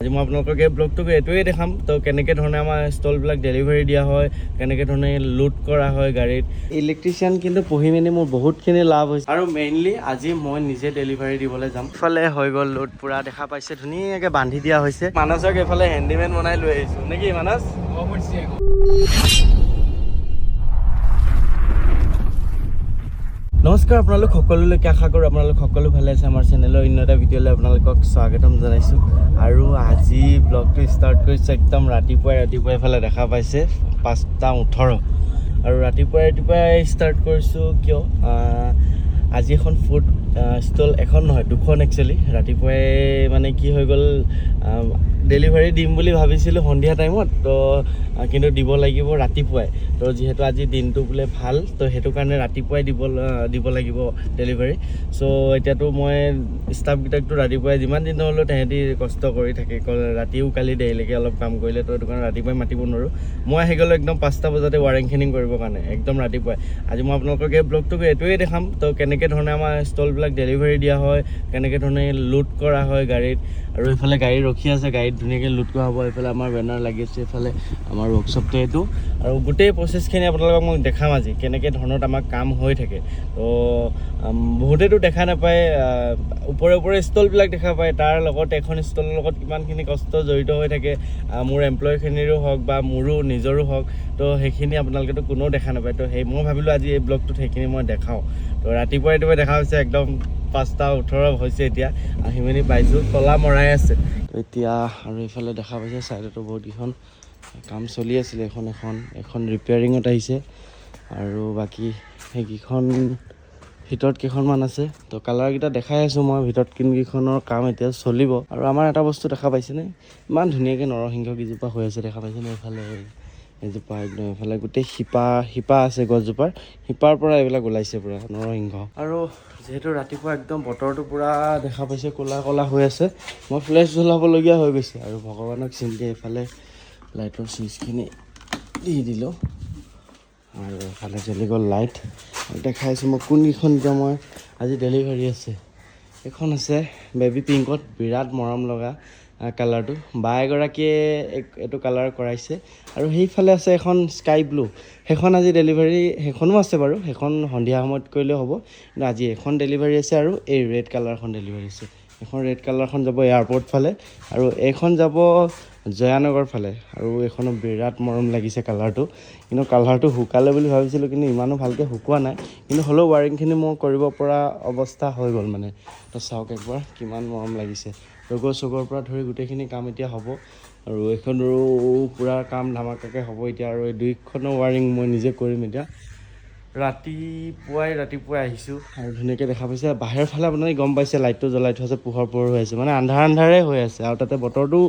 আজি মই আপোনালোকক এই ব্লগটোক এইটোৱে দেখাম তো কেনেকৈ ধৰণে আমাৰ ষ্টলবিলাক ডেলিভাৰী দিয়া হয়, কেনেকৈ ধৰণে লোড কৰা হয় গাড়ীত। ইলেক্ট্ৰিচিয়ান কিন্তু পঢ়ি মেলি মোৰ বহুতখিনি লাভ হৈছে আৰু মেইনলি আজি মই নিজে ডেলিভাৰী দিবলৈ যাম। ইফালে হৈ গ'ল লোড পুৰা দেখা পাইছে, ধুনীয়াকৈ বান্ধি দিয়া হৈছে। মানসক এইফালে হেণ্ডিমেন বনাই লৈ আহিছোঁ নেকি মানস? নমস্কাৰ আপোনালোক সকলোলৈকে, আশা কৰোঁ আপোনালোক সকলো ভালে আছে। আমাৰ চেনেলৰ অন্য এটা ভিডিঅ'লৈ আপোনালোকক স্বাগতম জনাইছোঁ। আৰু আজি ব্লগটো ষ্টাৰ্ট কৰিছোঁ একদম ৰাতিপুৱাই এইফালে দেখা পাইছে 5:18 আৰু ৰাতিপুৱাই ষ্টাৰ্ট কৰিছোঁ কিয় আজি এখন ফুড ষ্টল এখন নহয় দুখন একচুৱেলি। ৰাতিপুৱাই মানে কি হৈ গ'ল, ডেলিভাৰী দিম বুলি ভাবিছিলোঁ সন্ধিয়া টাইমত, তো কিন্তু দিব লাগিব ৰাতিপুৱাই। তো যিহেতু আজি দিনটো বোলে ভাল, তো সেইটো কাৰণে ৰাতিপুৱাই দিব লাগিব ডেলিভাৰী। চ' এতিয়াতো মই ষ্টাফকেইটাকতো ৰাতিপুৱাই যিমান দিন হ'লেও তেহেঁতি কষ্ট কৰি থাকে, ৰাতিও কালি দেৰিলৈকে অলপ কাম কৰিলে, তো সেইটো কাৰণে ৰাতিপুৱাই মাতিব নোৱাৰোঁ। মই আহি গ'লোঁ একদম 5টা বজাতে ৱাৰিংখিনি কৰিবৰ কাৰণে, একদম ৰাতিপুৱাই। আজি মই আপোনালোকক এই ব্লগটোক এইটোৱে দেখাম তো কেনেকৈ ধৰণে আমাৰ ষ্টলবিলাক ডেলিভাৰী দিয়া হয়, কেনেকৈ ধৰণে লোড কৰা হয় গাড়ীত। আৰু এইফালে গাড়ী ৰখি আছে, গাড়ীত ধুনীয়াকৈ লোড কৰা হ'ব। এইফালে আমাৰ বেনাৰ লাগি আছে, এইফালে আমাৰ ৱৰ্কশ্বপটো এইটো। আৰু গোটেই প্ৰচেছখিনি আপোনালোকক মই দেখাম আজি, কেনেকৈ ধৰণত আমাৰ কাম হৈ থাকে। তো বহুতেতো দেখা নাপায়, ওপৰে ষ্টলবিলাক দেখা পায়, তাৰ লগত এখন ষ্টলৰ লগত কিমানখিনি কষ্ট জড়িত হৈ থাকে, মোৰ এমপ্লয়ীখিনিৰো হওক বা মোৰো নিজৰো হওক, তো সেইখিনি আপোনালোকেতো কোনেও দেখা নাপায়। তো মই ভাবিলোঁ আজি এই ব্লগটোত সেইখিনি মই দেখাওঁ। তো ৰাতিপুৱাই দেখা হৈছে একদম 5:18 হৈছে, এতিয়া আহি মেলি পাইছোঁ, তলা মৰাই আছে এতিয়া। আৰু এইফালে দেখা পাইছে ছাইডতো বহুতকেইখন কাম চলি আছিলে, এখন ৰিপেয়াৰিঙত আহিছে আৰু বাকী সেইকেইখন ভিতৰত কেইখনমান আছে। তো কালাৰকেইটা দেখাই আছোঁ মই, ভিতৰত কোনকেইখনৰ কাম এতিয়া চলিব। আৰু আমাৰ এটা বস্তু দেখা পাইছেনে, ইমান ধুনীয়াকৈ নৰসিংহ কেইজোপা হৈ আছে, দেখা পাইছেনে? এইফালে এজোপা একদম, এইফালে গোটেই শিপা আছে গছজোপাৰ, শিপাৰ পৰা এইবিলাক ওলাইছে পুৰা নৰসিংহ। আৰু যিহেতু ৰাতিপুৱা একদম বতৰটো পুৰা দেখা পাইছে ক'লা হৈ আছে, মই ফ্লেছ জ্বলাবলগীয়া হৈ গৈছে। আৰু ভগৱানক চিন্তি এইফালে লাইটৰ চুইচখিনি দি দিলোঁ আৰু এইফালে জ্বলি গ'ল লাইট। দেখাইছোঁ মই কোনকেইখন এতিয়া মই আজি ডেলিভাৰী আছে। এখন আছে বেবী পিংকত, বিৰাট মৰম লগা কালাৰটো, বা এগৰাকীয়ে এইটো কালাৰ কৰাইছে। আৰু সেইফালে আছে এখন স্কাই ব্লু, সেইখন আজি ডেলিভাৰী, সেইখনো আছে বাৰু, সেইখন সন্ধিয়া সময়ত কৰিলেও হ'ব, কিন্তু আজি এখন ডেলিভাৰী আছে। আৰু এই ৰেড কালাৰখন ডেলিভাৰী আছে। এখন ৰেড কালাৰখন যাব এয়াৰপৰ্ট ফালে আৰু এইখন যাব জয়ানগৰ ফালে। আৰু এইখনো বিৰাট মৰম লাগিছে কালাৰটো, কিন্তু কালাৰটো শুকালে বুলি ভাবিছিলোঁ, কিন্তু ইমানো ভালকৈ শুকোৱা নাই, কিন্তু হ'লেও ৱাৰিংখিনি মই কৰিব পৰা অৱস্থা হৈ গ'ল মানে। তো চাওক একবাৰ কিমান মৰম লাগিছে, চগৰ পৰা ধৰি গোটেইখিনি কাম এতিয়া হ'ব। আৰু এইখনৰো পূৰা কাম ধামাকাকৈ হ'ব এতিয়া। আৰু এই দুইখনৰ ৱাৰিং মই নিজে কৰিম এতিয়া। ৰাতিপুৱাই আহিছোঁ আৰু ধুনীয়াকৈ দেখা পাইছে বাহিৰৰ ফালে, আপোনালোকে গম পাইছে লাইটটো জ্বলাই থোৱা আছে, পোহৰ হৈ আছে, মানে আন্ধাৰে হৈ আছে। আৰু তাতে বতৰটো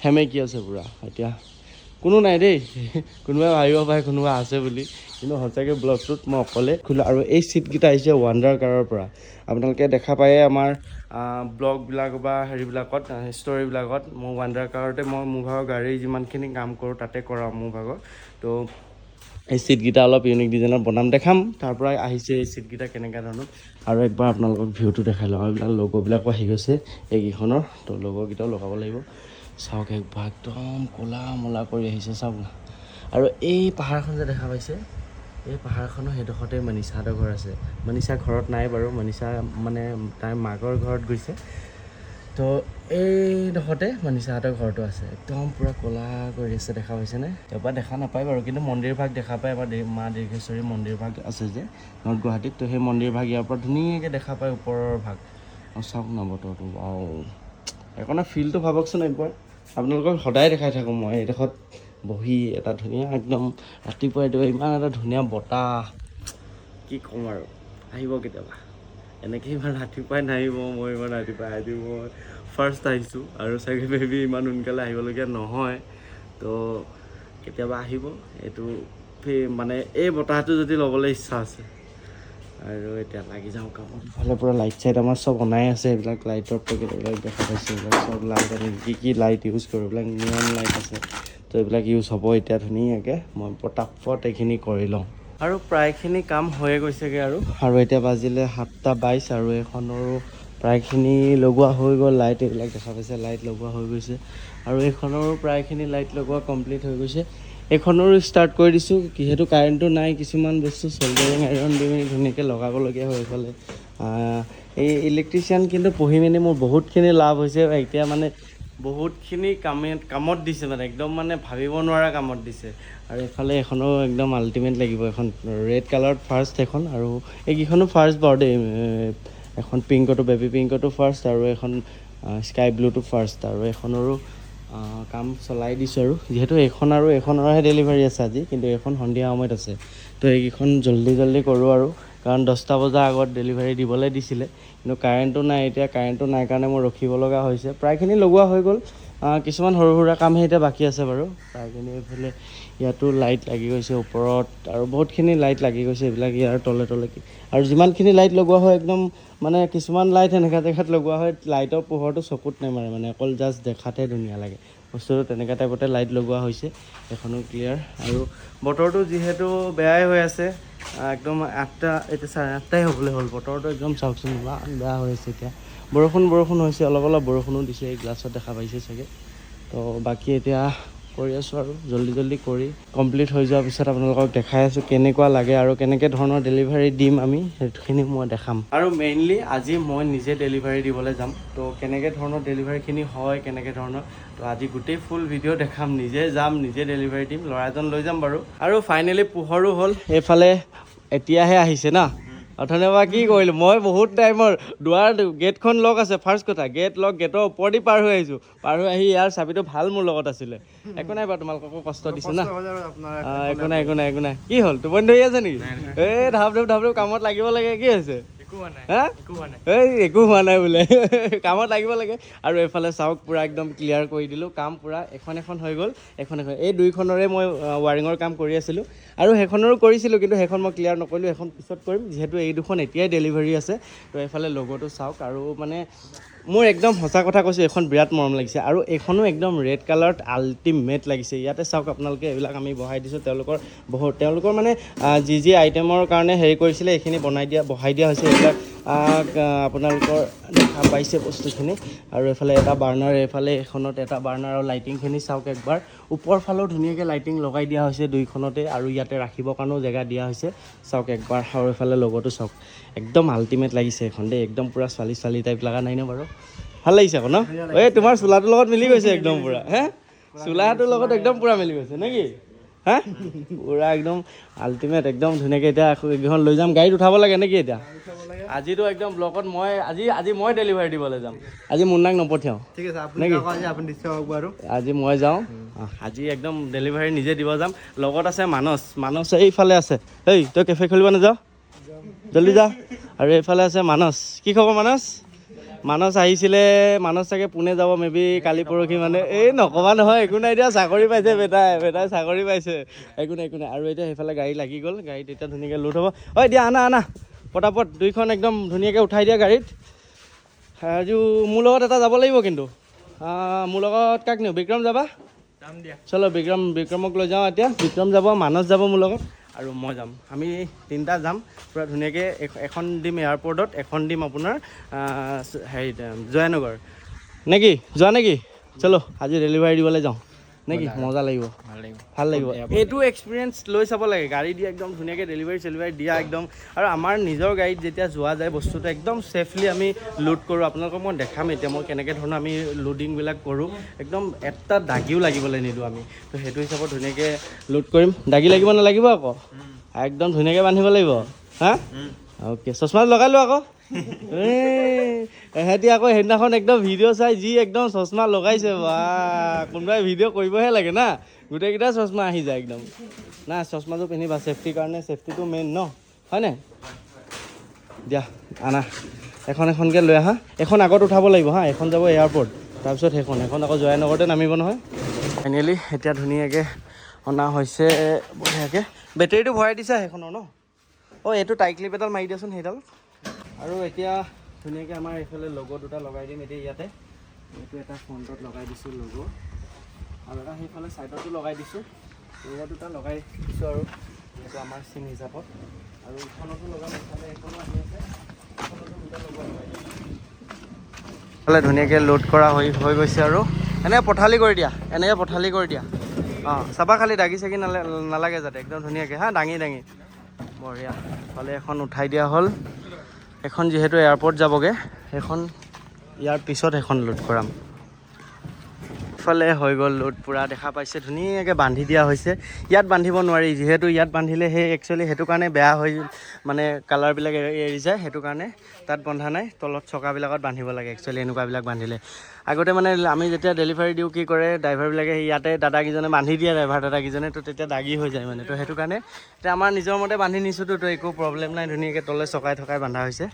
সেমেকি আছে পূৰা। এতিয়া কোনো নাই দেই, কোনোবাই ভাবিব পাৰে কোনোবা আছে বুলি, কিন্তু সঁচাকৈ ব্লগটোত মই অকলে খোলা। আৰু এই ছিটকেইটা আহিছে ৱাণ্ডাৰ কাৰৰ পৰা। আপোনালোকে দেখা পায়ে আমাৰ ব্লগবিলাক বা হেৰিবিলাকত, ষ্টৰিবিলাকত মই ৱাণ্ডাৰ কাৰতে মই মোৰ ভাগৰ গাড়ী যিমানখিনি কাম কৰোঁ তাতে কৰাওঁ মোৰ ভাগৰ। তো এই ছিটকেইটা অলপ ইউনিক ডিজাইনত বনাম, দেখাম তাৰ পৰা আহিছে এই ছিটকেইটা কেনেকুৱা ধৰণৰ। আৰু একবাৰ আপোনালোকক ভিউটো দেখাই লওঁ। এইবিলাক লগোবিলাকো আহি গৈছে এইকেইখনৰ, তো লগোকেইটাও লগাব লাগিব। চাওক একবাৰ একদম ক'লা মলা কৰি আহিছে, চাওক না। আৰু এই পাহাৰখন যে দেখা পাইছে, এই পাহাৰখনৰ সেইডোখৰতে মনীষাহঁতৰ ঘৰ আছে। মনীষা ঘৰত নাই বাৰু, মনীষা মানে তাইৰ মাকৰ ঘৰত গৈছে। তো এইডোখৰতে মনীষাহঁতৰ ঘৰটো আছে, একদম পূৰা ক'লা কৰি আছে, দেখা পাইছেনে? এবাৰ দেখা নাপায় বাৰু, কিন্তু মন্দিৰ ভাগ দেখা পায়। আমাৰ মা দীৰ্ঘেশ্বৰী মন্দিৰ ভাগ আছে যে নৰ্থ গুৱাহাটীত, তো সেই মন্দিৰ ভাগ ইয়াৰ পৰা ধুনীয়াকৈ দেখা পায়, ওপৰৰ ভাগ। আৰু চাওক না বতৰটো, সেইকাৰণে ফিলটো ভাবকচোন একবাৰ। আপোনালোকক সদায় দেখাই থাকোঁ মই এইডোখৰত বহি, এটা ধুনীয়া একদম ৰাতিপুৱাই ইমান এটা ধুনীয়া বতাহ, কি ক'ম আৰু। আহিব কেতিয়াবা এনেকৈ, ইমান ৰাতিপুৱাই নাহিব, মই ইমান ৰাতিপুৱাই আজি মই ফাৰ্ষ্ট আহিছোঁ আৰু চাগে বেবী ইমান সোনকালে আহিবলগীয়া নহয়। তো কেতিয়াবা আহিব, এইটো মানে এই বতাহটো যদি ল'বলৈ ইচ্ছা আছে। আৰু এতিয়া লাগি যাওঁ কামত। ইফালে পূৰা লাইট চাইট আমাৰ চব বনাই আছে, এইবিলাক লাইটৰ পেকেট এইবিলাক দেখা পাইছে, এইবিলাক চব লাইট আমি কি লাইট ইউজ কৰোঁ, এইবিলাক নিয়ন লাইট আছে। তো এইবিলাক ইউজ হ'ব এতিয়া ধুনীয়াকৈ। মই পটাপট এইখিনি কৰি লওঁ আৰু প্ৰায়খিনি কাম হৈয়ে গৈছেগৈ। আৰু এতিয়া বাজিলে 7:22 আৰু এইখনৰো প্ৰায়খিনি লগোৱা হৈ গ'ল। লাইট এইবিলাক দেখা পাইছে, লাইট লগোৱা হৈ গৈছে। আৰু এইখনৰো প্ৰায়খিনি লাইট লগোৱা কমপ্লিট হৈ গৈছে। এইখনৰো ষ্টাৰ্ট কৰি দিছোঁ, যিহেতু কাৰেণ্টটো নাই। কিছুমান বস্তু চল্ডাৰিং আইৰণ দি মেলি ধুনীয়াকৈ লগাবলগীয়া হৈ এইফালে। এই ইলেক্ট্ৰিচিয়ান কিন্তু পঢ়ি মেলি মোৰ বহুতখিনি লাভ হৈছে। এতিয়া মানে বহুতখিনি কামত দিছে, মানে একদম মানে ভাবিব নোৱাৰা কামত দিছে। আৰু এইফালে এখনো একদম আল্টিমেট লাগিব, এখন ৰেড কালাৰত ফাৰ্ষ্ট এখন, আৰু এইকেইখনো ফাৰ্ষ্ট বাৰু দেই। এখন পিংকতো, বেবী পিংকতো ফাৰ্ষ্ট, আৰু এখন স্কাই ব্লুটো ফাৰ্ষ্ট। আৰু এখনৰো কাম চলাই দিছোঁ। আৰু যিহেতু এইখন আৰু এইখনৰহে ডেলিভাৰী আছে আজি, কিন্তু এইখন সন্ধিয়া সময়ত আছে। তো এইকেইখন জল্দি কৰোঁ আৰু, কাৰণ 10টা বজাৰ আগত ডেলিভাৰী দিবলৈ দিছিলে। কিন্তু কাৰেণ্টটো নাই, এতিয়া কাৰেণ্টটো নাই কাৰণে মোৰ ৰখিব লগা হৈছে। প্ৰায়খিনি লগোৱা হৈ গ'ল, কিছুমান সৰু সুৰা কামহে এতিয়া বাকী আছে বাৰু। প্ৰায়খিনি এইফালে ইয়াতো লাইট লাগি গৈছে ওপৰত, আৰু বহুতখিনি লাইট লাগি গৈছে এইবিলাক ইয়াৰ তলে আৰু যিমানখিনি লাইট লগোৱা হয় একদম মানে কিছুমান লাইট এনেকুৱা জেগাত লগোৱা হয় লাইটৰ পোহৰটো চকুত নেমাৰে, মানে অকল জাষ্ট দেখাতহে ধুনীয়া লাগে বস্তুটো। তেনেকুৱা টাইপতে লাইট লগোৱা হৈছে। এখনো ক্লিয়াৰ। আৰু বতৰটো যিহেতু বেয়াই হৈ আছে, একদম 8টা, এতিয়া 8:30 হ'বলৈ হ'ল। বতৰটো একদম চাওকচোন ইমান বেয়া হৈ আছে। এতিয়া বৰষুণ হৈছে, অলপ বৰষুণো দিছে, এই গ্লাছত দেখা পাইছে চাগে। তো বাকী এতিয়া কৰি আছোঁ, আৰু জল্দি কৰি কমপ্লিট হৈ যোৱাৰ পিছত আপোনালোকক দেখাই আছোঁ কেনেকুৱা লাগে আৰু কেনেকৈ ধৰণৰ ডেলিভাৰী দিম আমি, সেইখিনি মই দেখাম। আৰু মেইনলি আজি মই নিজে ডেলিভাৰী দিবলৈ যাম। তো কেনেকৈ ধৰণৰ ডেলিভাৰীখিনি হয়, কেনেকৈ ধৰণৰ, তো আজি গোটেই ফুল ভিডিঅ' দেখাম। নিজে যাম, নিজে ডেলিভাৰী দিম, ল'ৰা এজন লৈ যাম বাৰু। আৰু ফাইনেলি পোহৰো হ'ল। এইফালে এতিয়াহে আহিছে না, অথনিৰ পৰা কি কৰিলোঁ মই, বহুত টাইমৰ গেটখন লক আছে। ফাৰ্ষ্ট কথা গেট লক, গেটৰ ওপৰেদি পাৰ হৈ আহিছোঁ। পাৰ হৈ আহি ইয়াৰ চাবিটো ভাল মোৰ লগত আছিলে। একো নাই বাৰু, তোমালোককো কষ্ট দিছোঁ না। একো নাই। কি হ'ল, টোপনি ধৰি আছে নেকি? এই ধাপ কামত লাগিব লাগে। কি হৈছে? একো হোৱা নাই বোলে। কামত লাগিব লাগে। আৰু এইফালে চাওক, পূৰা একদম ক্লিয়াৰ কৰি দিলোঁ। কাম পূৰা এখন হৈ গ'ল। এখন এই দুইখনৰে মই ৱাৰিঙৰ কাম কৰি আছিলোঁ, আৰু সেইখনৰো কৰিছিলোঁ, কিন্তু সেইখন মই ক্লিয়াৰ নকৰিলোঁ। এখন পিছত কৰিম, যিহেতু এই দুখন এতিয়াই ডেলিভাৰী আছে। তো এইফালে লগোটো চাওক, আৰু মানে মোৰ একদম সঁচা কথা কৈছোঁ, এইখন বিৰাট মৰম লাগিছে। আৰু এইখনো একদম ৰেড কালাৰত আল্টিমেট লাগিছে। ইয়াতে চাওক আপোনালোকে, এইবিলাক আমি বহাই দিছোঁ। তেওঁলোকৰ মানে যি আইটেমৰ কাৰণে হেৰি কৰিছিলে, এইখিনি বহাই দিয়া হৈছে। এইবিলাক আপোনালোকৰ দেখা পাইছে বস্তুখিনি। আৰু এইফালে এটা বাৰ্ণাৰ, এইফালে এইখনত এটা বাৰ্ণাৰ, আৰু লাইটিংখিনি চাওক একবাৰ। ওপৰ ফালেও ধুনীয়াকৈ লাইটিং লগাই দিয়া হৈছে দুইখনতে, আৰু ইয়াতে ৰাখিবৰ কাৰণেও জেগা দিয়া হৈছে। চাওক একবাৰ, আৰু এইফালে লগোটো চাওক, একদম আল্টিমেট লাগিছে এইখন দেই। একদম পূৰা ছোৱালী টাইপ লগা নাই ন বাৰু? ভাল লাগিছে আকৌ ন? এই তোমাৰ চোলাটোৰ লগত মিলি গৈছে একদম পূৰা। চোলাটোৰ লগত একদম পূৰা মিলি গৈছে নেকি? পূৰা একদম আল্টিমেট, একদম ধুনীয়াকৈ। এতিয়া এইকেইখন লৈ যাম, গাড়ীত উঠাব লাগে নেকি এতিয়া? আজিতো একদম ব্লকত আজি মই ডেলিভাৰী দিবলৈ যাম। আজি মুন্নাক নপঠিয়াওঁ নেকি? আজি মই যাওঁ। আজি একদম ডেলিভাৰী নিজে দিব যাম। লগত আছে মানস এইফালে আছে। তই কেফে খুলিব নাযাওঁ? জল্দি যা। আৰু এইফালে আছে মানস। কি খবৰ মানস আহিছিলে। মানস চাগে পুনে যাব মেবি কালি পৰহি মানে। এই নক'বা নহয়, একো নাই দিয়া, চাকৰি পাইছে বেটাই চাকৰি পাইছে। একো নাই। আৰু এতিয়া সেইফালে গাড়ী লাগি গ'ল, গাড়ীত এতিয়া ধুনীয়াকৈ লোড হ'ব। দিয়া আনা পটাপট, দুইখন একদম ধুনীয়াকৈ উঠাই দিয়া গাড়ীত। আজি মোৰ লগত এটা যাব লাগিব, কিন্তু মোৰ লগত কাক নিওঁ? বিক্ৰম যাবা? চলো বিক্ৰমক লৈ যাওঁ এতিয়া। বিক্ৰম যাব, মানস যাব মোৰ লগত, আৰু মই যাম। আমি 3টা যাম পূৰা ধুনীয়াকৈ। এখন দিম এয়াৰপৰ্টত, এখন দিম আপোনাৰ হেৰিত জয়ানগৰ নেকি? যোৱা নেকি? চলো আজি ডেলিভাৰী দিবলৈ যাওঁ নেকি? মজা লাগিব, ভাল লাগিব। এইটো এক্সপিৰিয়েঞ্চ লৈ চাব লাগে, গাড়ী দি একদম ধুনীয়াকৈ ডেলিভাৰী দিয়া একদম। আৰু আমাৰ নিজৰ গাড়ীত যেতিয়া যোৱা যায়, বস্তুটো একদম ছেফলি আমি লোড কৰোঁ। আপোনালোকক মই দেখাম এতিয়া মই কেনেকৈ ধৰণৰ আমি লোডিংবিলাক কৰোঁ। একদম এটা দাগিও লাগিবলৈ নিদিওঁ আমি। তো সেইটো হিচাপত ধুনীয়াকৈ লোড কৰিম। দাগি লাগিব নালাগিব আকৌ, একদম ধুনীয়াকৈ বান্ধিব লাগিব। অ'কে, চশমাটো লগাই লোৱা আকৌ। এহেঁতি আকৌ সেইদিনাখন একদম ভিডিঅ' চাই যি একদম চশমা লগাইছে, বা কোনোবাই ভিডিঅ' কৰিবহে লাগে না, গোটেইকেইটা চশমা আহি যায় একদম। না, চশমাটো পিন্ধিবা, ছেফটিৰ কাৰণে। ছেফটিটো মেইন ন, হয়নে? দিয়া আনা, এখনকৈ লৈ আহা। এখন আগত উঠাব লাগিব এখন যাব এয়াৰপৰ্ট, তাৰপিছত সেইখন আকৌ জয়ানগৰতে নামিব নহয়। ফাইনেলি এতিয়া ধুনীয়াকৈ অনা হৈছে বঢ়িয়াকৈ। বেটেৰীটো ভৰাই দিছা সেইখনৰ ন? এইটো টাই ক্লিপ এডাল মাৰি দিয়াচোন সেইডাল। আৰু এতিয়া ধুনীয়াকৈ আমাৰ এইফালে লগো দুটা লগাই দিম এতিয়া ইয়াতে। এইটো এটা ফ্ৰণ্টত লগাই দিছোঁ লগো, আৰু এটা সেইফালে ছাইডতো লগাই দিছোঁ। লগো দুটা লগাই দিছোঁ, আৰু এইটো আমাৰ চিন হিচাপত। আৰু ইখনতো লগাম, এইফালে এইখনো আহি আছে, এইখনতো দুটা লগো লগাই দিছোঁ। এইফালে ধুনীয়াকৈ লোড কৰা হৈ গৈছে আৰু এনেকৈ পথালি কৰি দিয়া, এনেকৈ পথালি কৰি দিয়া। অঁ চাবা খালি দাগি চাগি নালাগে যাতে, একদম ধুনীয়াকৈ হা, দাঙি বঢ়িয়া। ফালে এখন উঠাই দিয়া হ'ল, এখন যিহেতু এয়াৰপৰ্ট যাবগৈ, সেইখন ইয়াৰ পিছত এখন লোড কৰাম। ইফালে হৈ গ'ল লোড, পূৰা দেখা পাইছে ধুনীয়াকৈ বান্ধি দিয়া হৈছে। ইয়াত বান্ধিব নোৱাৰি, যিহেতু ইয়াত বান্ধিলে সেই একচুৱেলি সেইটো কাৰণে বেয়া হৈ মানে কালাৰবিলাক এৰি যায়, সেইটো কাৰণে তাত বন্ধা নাই। তলত চকাবিলাকত বান্ধিব লাগে একচুৱেলি এনেকুৱাবিলাক বান্ধিলে। আগতে মানে আমি যেতিয়া ডেলিভাৰী দিওঁ কি কৰে ড্ৰাইভাৰবিলাকে, ইয়াতে দাদাকেইজনে বান্ধি দিয়ে, ড্ৰাইভাৰ দাদাকেইজনে, তো তেতিয়া দাগি হৈ যায় মানে। তো সেইটো কাৰণে এতিয়া আমাৰ নিজৰ মতে বান্ধি নিছোঁতো, তো একো প্ৰব্লেম নাই, ধুনীয়াকৈ তলে চকাই থকাই বান্ধা হৈছে,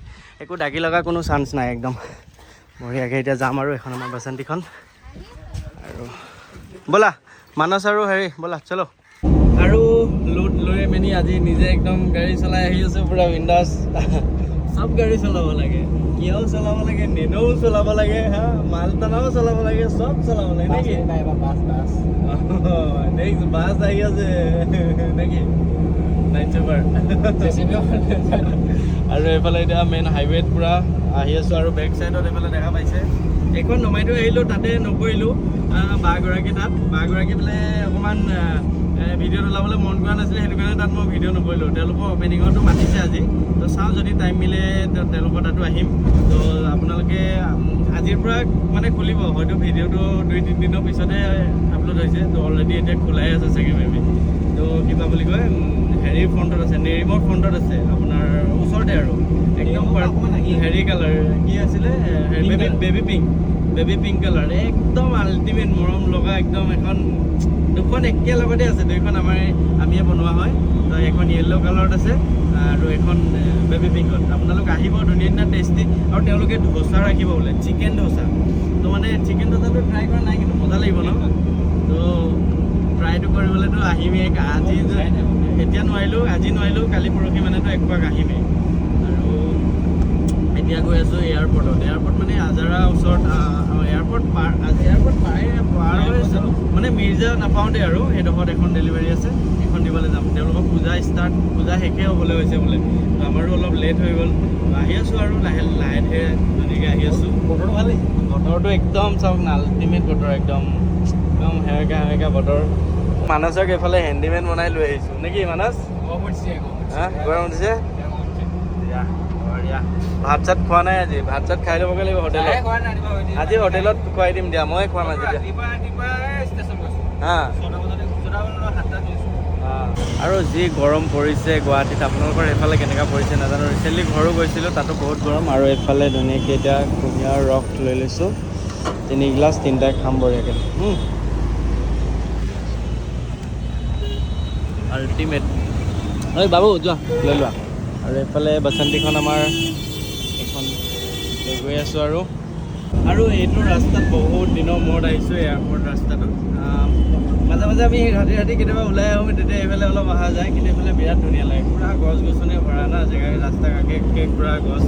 একো দাগি লগা কোনো চান্স নাই, একদম বঢ়িয়াকৈ। এতিয়া যাম আৰু এখন আমাৰ বাচন্তিখন, আৰু ব'লা মানস আৰু হেৰি ব'লা চলো। আৰু লোড লৈ মেলি আজি নিজে একদম গাড়ী চলাই আহি আছোঁ, পূৰা বিন্দাছ। চব গাড়ী চলাব লাগে, কিয়াও চলাব লাগে, নেন'ও চলাব লাগে, হা মালটানাও চলাব লাগে, চব চলাব লাগে নেকি? নেক্সট বাছ আহি আছে নেকি? Night super. আৰু এইফালে এতিয়া মেইন হাইৱেত পূৰা আহি আছোঁ, আৰু বেক চাইডত এইফালে দেখা পাইছে এইখন নমাই থৈ আহিলোঁ, তাতে নকৰিলোঁ বাগৰাকী তাত। বাগৰাকী বোলে অকণমান ভিডিঅ'ত ওলাবলৈ মন কৰা নাছিলে, সেইটো কাৰণে তাত মই ভিডিঅ' নকৰিলোঁ। তেওঁলোকৰ অপেনিঙতো মাতিছে আজি, তো চাওঁ যদি টাইম মিলে তেওঁলোকৰ তাতো আহিম। তো আপোনালোকে আজিৰ পৰা মানে খুলিব, হয়তো ভিডিঅ'টো 2-3 দিনৰ পিছতে আপলোড হৈছে, তো অলৰেডি এতিয়া খোলাই আছে চাগে মেবি। তো কিবা বুলি কয় হেৰিৰ ফ্ৰণ্টত আছে, নেৰিমৰ ফ্ৰণ্টত আছে, আপোনাৰ ওচৰতে আৰু একদম হেৰি কালাৰ কি আছিলে, বেবী পিংক কালাৰ, একদম আল্টিমেট মৰম লগা একদম। এখন দুখন একেলগতে আছে, দুইখন আমিয়ে বনোৱা হয়। তো এখন য়েল্ল' কালাৰত আছে আৰু এখন বেবী পিংকত। আপোনালোক আহিব, ধুনীয়া ধুনীয়া টেষ্টি, আৰু তেওঁলোকে ধোচা ৰাখিব বোলে, চিকেন ধোচা। তো মানে চিকেন ধোচাটো ট্ৰাই কৰা নাই, কিন্তু মজা লাগিব ন। তো ট্ৰাইটো কৰিবলৈতো আহিমেই, আজি এতিয়া নোৱাৰিলোঁ, আজি নোৱাৰিলোঁ, কালি পৰহি মানেতো একপাক আহিমেই। আৰু এতিয়া গৈ আছোঁ এয়াৰপৰ্টত। এয়াৰপৰ্ট মানে আজাৰা ওচৰত, এয়াৰপৰ্ট পাৰ হৈ মানে মিৰ্জা নাপাওঁতে আৰু সেইডোখৰত এখন ডেলিভাৰী আছে, সেইখন দিবলৈ যাম। তেওঁলোকৰ পূজা শেষে হ'বলৈ হৈছে বোলে, তো আমাৰো অলপ লেট হৈ গ'ল। আহি আছোঁ আৰু লাহে ধীৰে ধুনীয়াকৈ আহি আছোঁ। বতৰটো ভালেই, বতৰটো একদম চাওক না, আল্টিমেট বতৰ, একদম সেমেকা বতৰ। মানসক এইফালে হেণ্ডিমেন বনাই লৈ আহিছোঁ নেকি মানস? হা গৰম উঠিছে? ভাত চাত খোৱা নাই আজি, ভাত চাত খাই ল'বগৈ লাগিব হোটেলত। আজি হোটেলত খুৱাই দিম দিয়া, মই খুৱাম আজি হা। আৰু যি গৰম পৰিছে গুৱাহাটীত, আপোনালোকৰ এইফালে কেনেকুৱা পৰিছে নাজানো। ৰিচেণ্টলি ঘৰো গৈছিলোঁ, তাতো বহুত গৰম। আৰু এইফালে ধুনীয়াকৈ এতিয়া কুঁহিয়াৰ ৰস লৈ লৈছোঁ, 3 গিলাচ, 3টাই খাম বঢ়িয়াকৈ। আল্টিমেট। ঐ বাবু যোৱা লৈ লোৱা। আৰু এইফালে বাচন্তিখন আমাৰ এইখন লৈ গৈ আছোঁ। আৰু এইটো ৰাস্তাত বহুত দিনৰ মূৰত আহিছোঁ, এয়াৰপৰ্ট ৰাস্তাটোত। মাজে মাজে আমি ৰাতি কেতিয়াবা ওলাই আহোঁ, তেতিয়া এইফালে অলপ অহা যায়, কিন্তু এইফালে বিৰাট ধুনীয়া লাগে, পূৰা গছ গছনি ভৰা না জেগা, ৰাস্তা কাষে পূৰা গছ,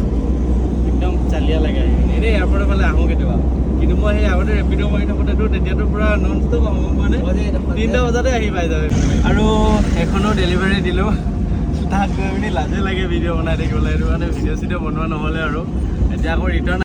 একদম চালিয়া লাগে। এনেই এয়াৰপৰ্টৰ ফালে আহোঁ কেতিয়াবা, কিন্তু মই সেই আগতে ৰেপিড' মাৰি থাকোঁতেতো তেতিয়াতো পূৰা নন ষ্টপ আহোঁ, মানে 3টা বজাতে আহি পাই যাব। আৰু এখনো ডেলিভাৰী দিলোঁ, তাত গৈ পিনি লাজে লাগে ভিডিঅ' বনাই থাকিবলৈ, সেইটো কাৰণে ভিডিঅ' চিডিঅ' বনোৱা নহ'লে। আৰু এতিয়া আকৌ ৰিটাৰ্ণ